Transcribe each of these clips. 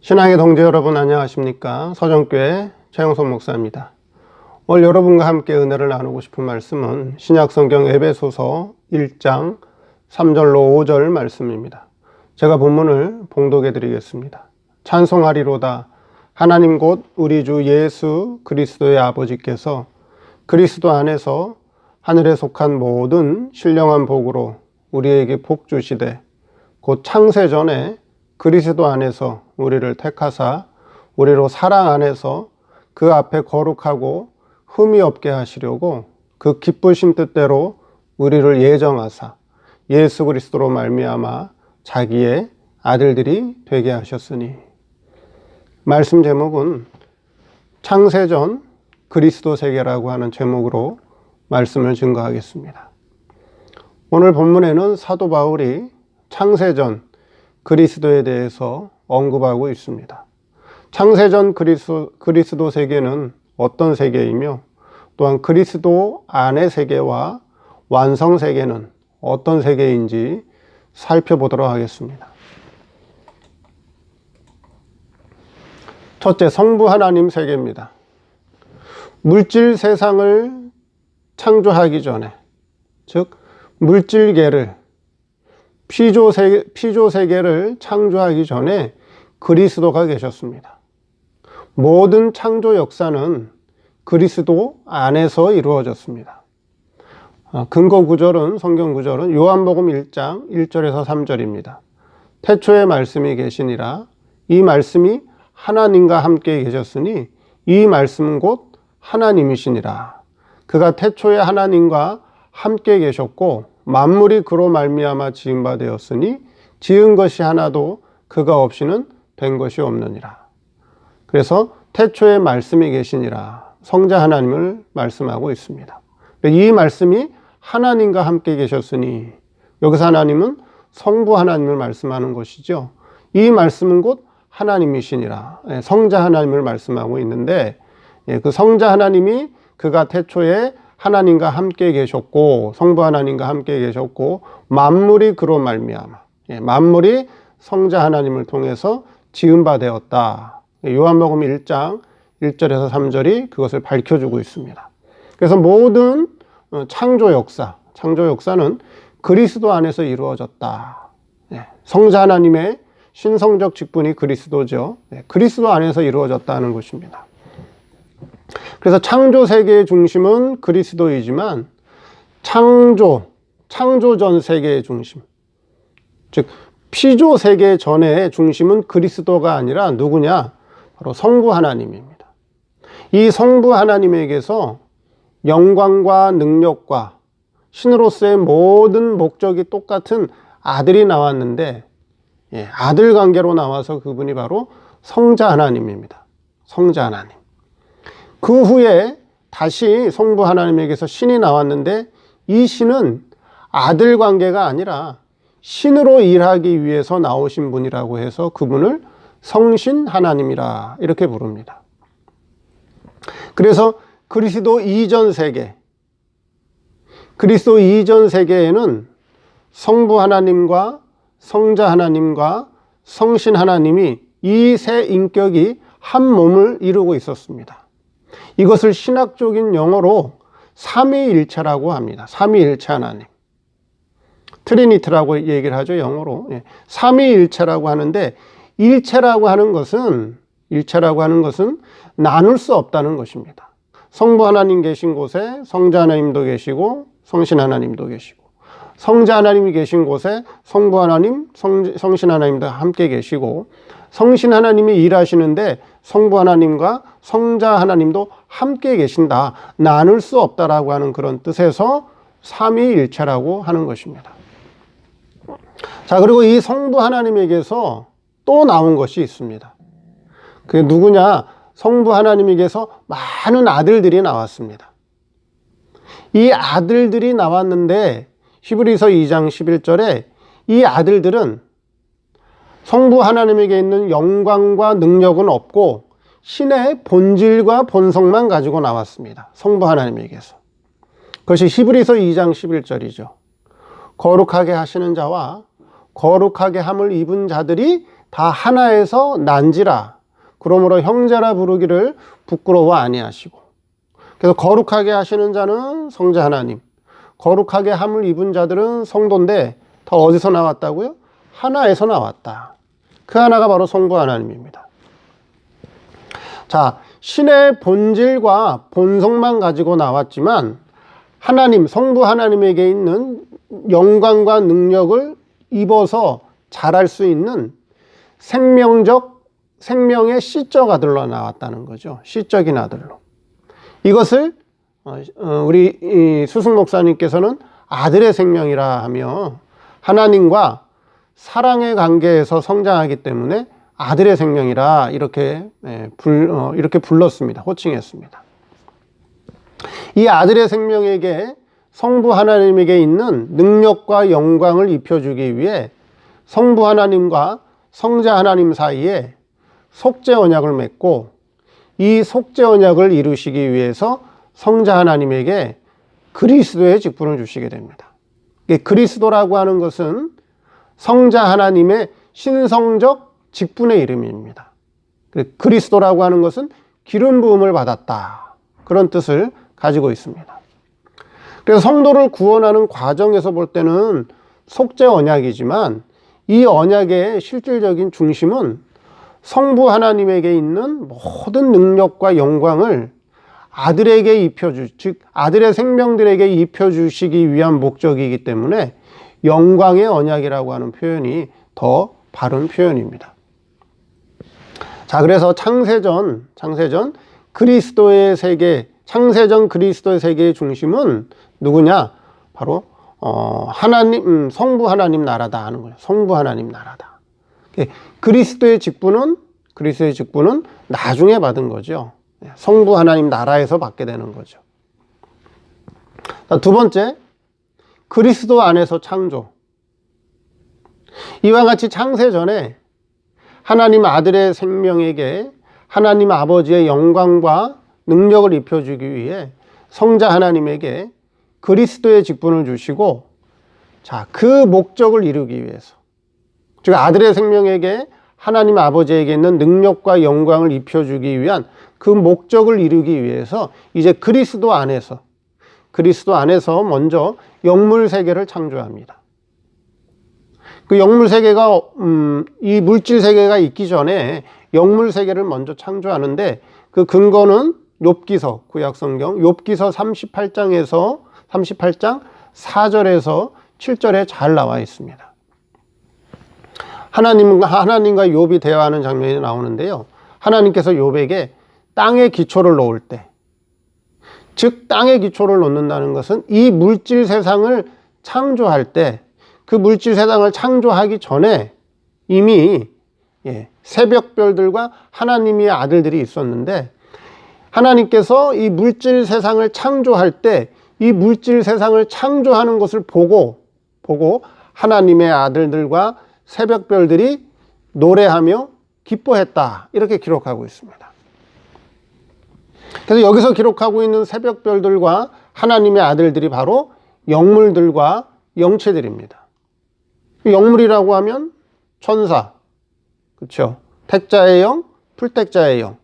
신앙의 동지 여러분 안녕하십니까? 서정교회 최영선 목사입니다. 오늘 여러분과 함께 은혜를 나누고 싶은 말씀은 신약성경 에베소서 1장 3절로 5절 말씀입니다. 제가 본문을 봉독해 드리겠습니다. 찬송하리로다 하나님 곧 우리 주 예수 그리스도의 아버지께서 그리스도 안에서 하늘에 속한 모든 신령한 복으로 우리에게 복 주시되 곧 창세 전에 그리스도 안에서 우리를 택하사 우리로 사랑 안에서 그 앞에 거룩하고 흠이 없게 하시려고 그 기쁘신 뜻대로 우리를 예정하사 예수 그리스도로 말미암아 자기의 아들들이 되게 하셨으니. 말씀 제목은 창세전 그리스도 세계라고 하는 제목으로 말씀을 증거하겠습니다. 오늘 본문에는 사도 바울이 창세전 그리스도에 대해서 언급하고 있습니다. 창세전 그리스도 세계는 어떤 세계이며 또한 그리스도 안의 세계와 완성 세계는 어떤 세계인지 살펴보도록 하겠습니다. 첫째, 성부 하나님 세계입니다. 물질 세상을 창조하기 전에, 즉 물질계를 피조 세계를 창조하기 전에 그리스도가 계셨습니다. 모든 창조 역사는 그리스도 안에서 이루어졌습니다. 근거 구절은, 성경 구절은 요한복음 1장 1절에서 3절입니다. 태초에 말씀이 계시니라. 이 말씀이 하나님과 함께 계셨으니 이 말씀은 곧 하나님이시니라. 그가 태초에 하나님과 함께 계셨고 만물이 그로 말미암아 지은 바 되었으니 지은 것이 하나도 그가 없이는 된 것이 없느니라. 그래서 태초에 말씀이 계시니라. 성자 하나님을 말씀하고 있습니다. 이 말씀이 하나님과 함께 계셨으니 여기서 하나님은 성부 하나님을 말씀하는 것이죠. 이 말씀은 곧 하나님이시니라. 성자 하나님을 말씀하고 있는데 그 성자 하나님이 그가 태초에 하나님과 함께 계셨고 성부 하나님과 함께 계셨고 만물이 그로 말미암아 만물이 성자 하나님을 통해서 지은 바 되었다. 요한복음 1장 1절에서 3절이 그것을 밝혀주고 있습니다. 그래서 모든 창조 역사는 그리스도 안에서 이루어졌다. 성자 하나님의 신성적 직분이 그리스도죠. 그리스도 안에서 이루어졌다는 것입니다. 그래서 창조 세계의 중심은 그리스도이지만 창조 전 세계의 중심, 즉 피조 세계 전의 중심은 그리스도가 아니라 누구냐? 바로 성부 하나님입니다. 이 성부 하나님에게서 영광과 능력과 신으로서의 모든 목적이 똑같은 아들이 나왔는데 아들 관계로 나와서 그분이 바로 성자 하나님입니다. 성자 하나님. 그 후에 다시 성부 하나님에게서 신이 나왔는데 이 신은 아들 관계가 아니라 신으로 일하기 위해서 나오신 분이라고 해서 그분을 성신 하나님이라 이렇게 부릅니다. 그래서 그리스도 이전 세계에는 성부 하나님과 성자 하나님과 성신 하나님이 이 세 인격이 한 몸을 이루고 있었습니다. 이것을 신학적인 용어로 삼위일체라고 합니다. 삼위일체 하나님. 트리니티라고 얘기를 하죠, 영어로. 삼위일체라고 하는데 일체라고 하는 것은 나눌 수 없다는 것입니다. 성부 하나님 계신 곳에 성자 하나님도 계시고 성신 하나님도 계시고 성자 하나님이 계신 곳에 성부 하나님, 성신 하나님도 함께 계시고 성신 하나님이 일하시는데 성부 하나님과 성자 하나님도 함께 계신다. 나눌 수 없다라고 하는 그런 뜻에서 삼위일체라고 하는 것입니다. 자, 그리고 이 성부 하나님에게서 또 나온 것이 있습니다. 그게 누구냐? 성부 하나님에게서 많은 아들들이 나왔습니다. 이 아들들이 나왔는데 히브리서 2장 11절에 이 아들들은 성부 하나님에게 있는 영광과 능력은 없고 신의 본질과 본성만 가지고 나왔습니다. 성부 하나님에게서. 그것이 히브리서 2장 11절이죠. 거룩하게 하시는 자와 거룩하게 함을 입은 자들이 다 하나에서 난지라. 그러므로 형제라 부르기를 부끄러워 아니하시고. 그래서 거룩하게 하시는 자는 성자 하나님, 거룩하게 함을 입은 자들은 성도인데 다 어디서 나왔다고요? 하나에서 나왔다. 그 하나가 바로 성부 하나님입니다. 자, 신의 본질과 본성만 가지고 나왔지만 하나님, 성부 하나님에게 있는 영광과 능력을 입어서 자랄 수 있는 생명의 시적 아들로 나왔다는 거죠. 시적인 아들로. 이것을 우리 수승 목사님께서는 아들의 생명이라 하며 하나님과 사랑의 관계에서 성장하기 때문에 아들의 생명이라 이렇게 불렀습니다. 호칭했습니다. 이 아들의 생명에게 성부 하나님에게 있는 능력과 영광을 입혀주기 위해 성부 하나님과 성자 하나님 사이에 속죄 언약을 맺고 이 속죄 언약을 이루시기 위해서 성자 하나님에게 그리스도의 직분을 주시게 됩니다. 그리스도라고 하는 것은 성자 하나님의 신성적 직분의 이름입니다. 그리스도라고 하는 것은 기름 부음을 받았다. 그런 뜻을 가지고 있습니다. 그래서 성도를 구원하는 과정에서 볼 때는 속죄 언약이지만 이 언약의 실질적인 중심은 성부 하나님에게 있는 모든 능력과 영광을 아들에게 즉 아들의 생명들에게 입혀주시기 위한 목적이기 때문에 영광의 언약이라고 하는 표현이 더 바른 표현입니다. 자, 그래서 창세전 그리스도의 세계, 창세전 그리스도의 세계의 중심은 누구냐? 바로 하나님, 성부 하나님 나라다 하는 거예요. 성부 하나님 나라다. 그리스도의 직분은 나중에 받은 거죠. 성부 하나님 나라에서 받게 되는 거죠. 두 번째, 그리스도 안에서 창조. 이와 같이 창세전에 하나님 아들의 생명에게 하나님 아버지의 영광과 능력을 입혀주기 위해 성자 하나님에게 그리스도의 직분을 주시고, 자, 그 목적을 이루기 위해서, 즉 아들의 생명에게 하나님 아버지에게 있는 능력과 영광을 입혀주기 위한 그 목적을 이루기 위해서 이제 그리스도 안에서 먼저 영물 세계를 창조합니다. 그 영물 세계가 이 물질 세계가 있기 전에 영물 세계를 먼저 창조하는데 그 근거는 욥기서, 구약성경 욥기서 38장 4절에서 7절에 잘 나와 있습니다. 하나님과 욥이 대화하는 장면이 나오는데요. 하나님께서 욥에게 땅에 기초를 놓을 때, 즉 땅에 기초를 놓는다는 것은 이 물질 세상을 창조할 때, 그 물질 세상을 창조하기 전에 이미 새벽별들과 하나님의 아들들이 있었는데, 하나님께서 이 물질 세상을 창조할 때 이 물질 세상을 창조하는 것을 보고 하나님의 아들들과 새벽별들이 노래하며 기뻐했다, 이렇게 기록하고 있습니다. 그래서 여기서 기록하고 있는 새벽별들과 하나님의 아들들이 바로 영물들과 영체들입니다. 영물이라고 하면 천사, 그렇죠? 택자의 영, 풀택자의 영,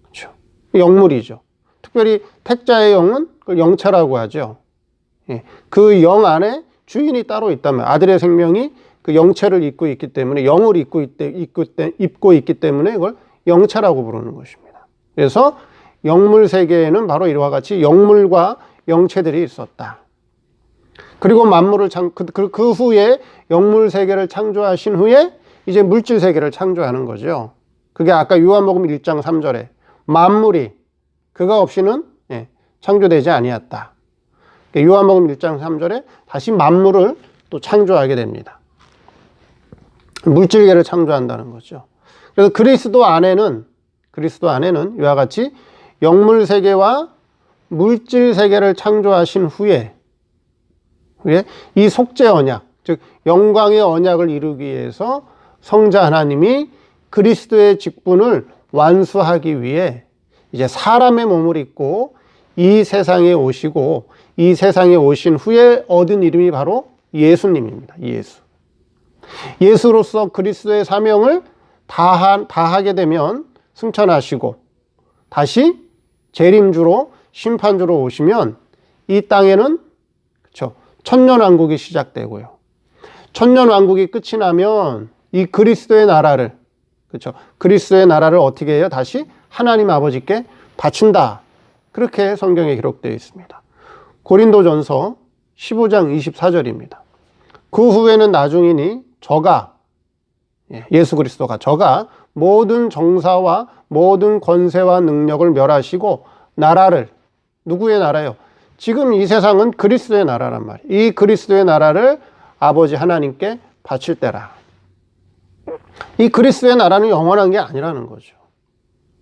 그렇죠? 영물이죠. 특별히 택자의 영은 영체라고 하죠. 그 영 안에 주인이 따로 있다면, 아들의 생명이 그 영체를 입고 있기 때문에, 영을 입고 있기 때문에 이걸 영체라고 부르는 것입니다. 그래서 영물 세계에는 바로 이와 같이 영물과 영체들이 있었다. 그리고 만물을 그 후에 영물 세계를 창조하신 후에 이제 물질 세계를 창조하는 거죠. 그게 아까 요한복음 1장 3절에 만물이 그가 없이는 창조되지 아니었다. 요한복음 1장 3절에 다시 만물을 또 창조하게 됩니다. 물질계를 창조한다는 거죠. 그래서 그리스도 안에는 이와 같이 영물 세계와 물질 세계를 창조하신 후에 이 속죄 언약, 즉 영광의 언약을 이루기 위해서 성자 하나님이 그리스도의 직분을 완수하기 위해 이제 사람의 몸을 입고 이 세상에 오시고, 이 세상에 오신 후에 얻은 이름이 바로 예수님입니다. 예수. 예수로서 그리스도의 사명을 다하게 되면 승천하시고 다시 재림주로 심판주로 오시면 이 땅에는 그렇죠, 천년왕국이 시작되고요. 천년왕국이 끝이 나면 이 그리스도의 나라를 그렇죠, 그리스도의 나라를 어떻게 해요? 다시 하나님 아버지께 바친다. 그렇게 성경에 기록되어 있습니다. 고린도전서 15장 24절입니다. 그 후에는 나중이니 저가 예수 그리스도가 저가 모든 정사와 모든 권세와 능력을 멸하시고 나라를 누구의 나라요? 지금 이 세상은 그리스도의 나라란 말이에요. 이 그리스도의 나라를 아버지 하나님께 바칠 때라. 이 그리스도의 나라는 영원한 게 아니라는 거죠.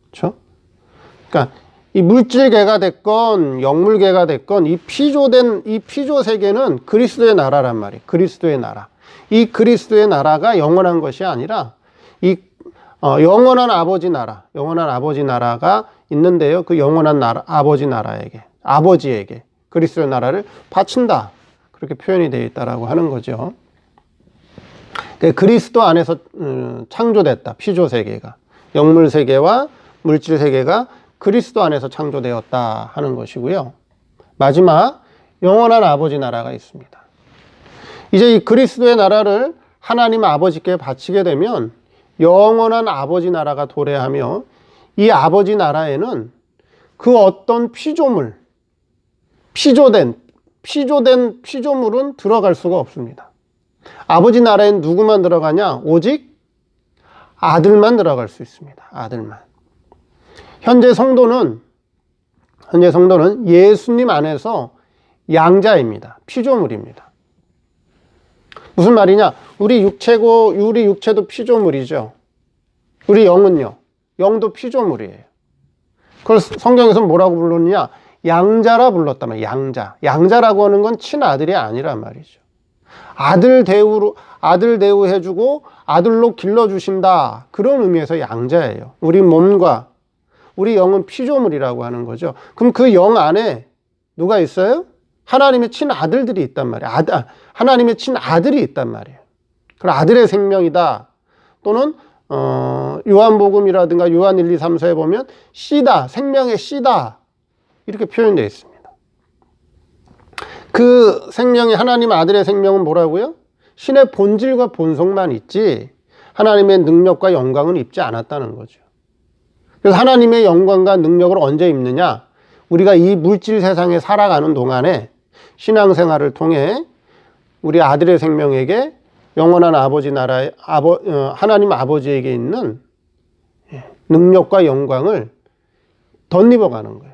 그렇죠? 그러니까 이 물질계가 됐건 영물계가 됐건 이 피조 세계는 그리스도의 나라란 말이에요. 그리스도의 나라. 이 그리스도의 나라가 영원한 것이 아니라 이 영원한 아버지 나라가 있는데요. 그 영원한 나라 아버지에게 그리스도의 나라를 바친다. 그렇게 표현이 되어 있다라고 하는 거죠. 그리스도 안에서 창조됐다. 피조 세계가 영물 세계와 물질 세계가 그리스도 안에서 창조되었다 하는 것이고요. 마지막 영원한 아버지 나라가 있습니다. 이제 이 그리스도의 나라를 하나님 아버지께 바치게 되면 영원한 아버지 나라가 도래하며 이 아버지 나라에는 그 어떤 피조물은 들어갈 수가 없습니다. 아버지 나라엔 누구만 들어가냐? 오직 아들만 들어갈 수 있습니다. 아들만. 현재 성도는 예수님 안에서 양자입니다. 피조물입니다. 무슨 말이냐? 우리 육체도 피조물이죠. 우리 영은요? 영도 피조물이에요. 그걸 성경에서 뭐라고 불렀느냐? 양자라 불렀단 말이에요. 양자라고 하는 건 친아들이 아니란 말이죠. 아들 대우해주고 아들로 길러주신다. 그런 의미에서 양자예요. 우리 몸과 우리 영은 피조물이라고 하는 거죠. 그럼 그 영 안에 누가 있어요? 하나님의 친아들들이 있단 말이에요. 하나님의 친아들이 있단 말이에요. 그럼 아들의 생명이다. 또는 요한복음이라든가 요한 1, 2, 3, 4에 보면 씨다. 생명의 씨다. 이렇게 표현되어 있습니다. 그 생명이 하나님 아들의 생명은 뭐라고요? 신의 본질과 본성만 있지 하나님의 능력과 영광은 입지 않았다는 거죠. 그래서 하나님의 영광과 능력을 언제 입느냐? 우리가 이 물질 세상에 살아가는 동안에 신앙생활을 통해 우리 아들의 생명에게 영원한 아버지 나라의 하나님 아버지에게 있는 능력과 영광을 덧입어가는 거예요.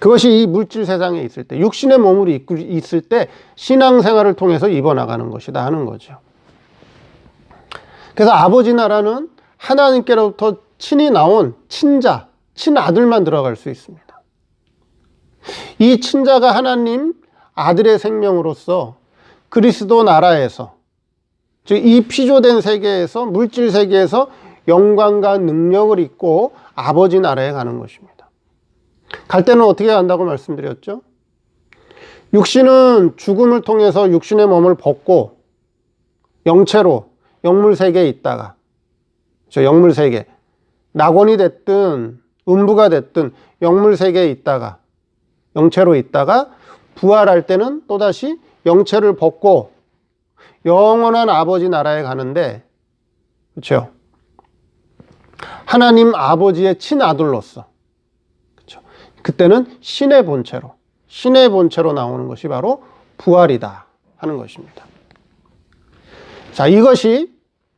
그것이 이 물질 세상에 있을 때, 육신의 몸으로 있을 때 신앙생활을 통해서 입어나가는 것이다 하는 거죠. 그래서 아버지 나라는 하나님께로부터 친히 나온 친자, 친아들만 들어갈 수 있습니다. 이 친자가 하나님 아들의 생명으로서 그리스도 나라에서, 즉 이 피조된 세계에서, 물질 세계에서 영광과 능력을 입고 아버지 나라에 가는 것입니다. 갈 때는 어떻게 간다고 말씀드렸죠? 육신은 죽음을 통해서 육신의 몸을 벗고 영체로 영물 세계에 있다가, 영물 세계, 낙원이 됐든 음부가 됐든 영물 세계에 있다가 영체로 있다가 부활할 때는 또다시 영체를 벗고 영원한 아버지 나라에 가는데, 그렇죠? 하나님 아버지의 친아들로서, 그렇죠? 그때는 신의 본체로 나오는 것이 바로 부활이다 하는 것입니다. 자, 이것이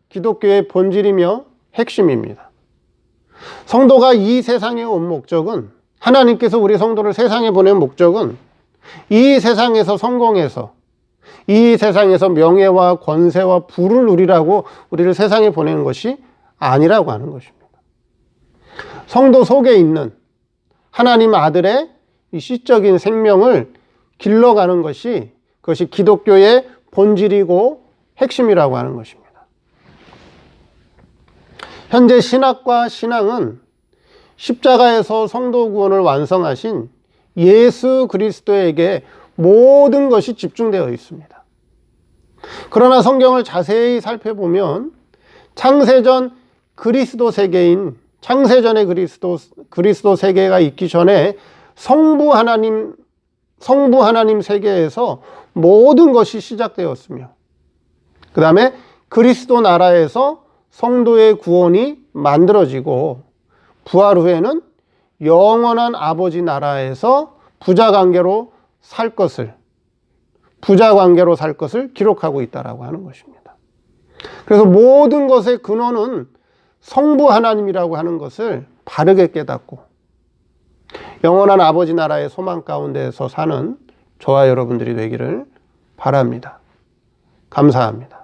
기독교의 본질이며 핵심입니다. 성도가 이 세상에 온 목적은, 하나님께서 우리 성도를 세상에 보낸 목적은 이 세상에서 성공해서, 이 세상에서 명예와 권세와 부를 누리라고 우리를 세상에 보내는 것이 아니라고 하는 것입니다. 성도 속에 있는 하나님 아들의 이 시적인 생명을 길러가는 것이, 그것이 기독교의 본질이고 핵심이라고 하는 것입니다. 현재 신학과 신앙은 십자가에서 성도 구원을 완성하신 예수 그리스도에게 모든 것이 집중되어 있습니다. 그러나 성경을 자세히 살펴보면 창세전 그리스도 세계인 창세전의 그리스도 세계가 있기 전에 성부 하나님 세계에서 모든 것이 시작되었으며 그 다음에 그리스도 나라에서 성도의 구원이 만들어지고 부활 후에는 영원한 아버지 나라에서 부자 관계로 살 것을 기록하고 있다라고 하는 것입니다. 그래서 모든 것의 근원은 성부 하나님이라고 하는 것을 바르게 깨닫고 영원한 아버지 나라의 소망 가운데서 사는 저와 여러분들이 되기를 바랍니다. 감사합니다.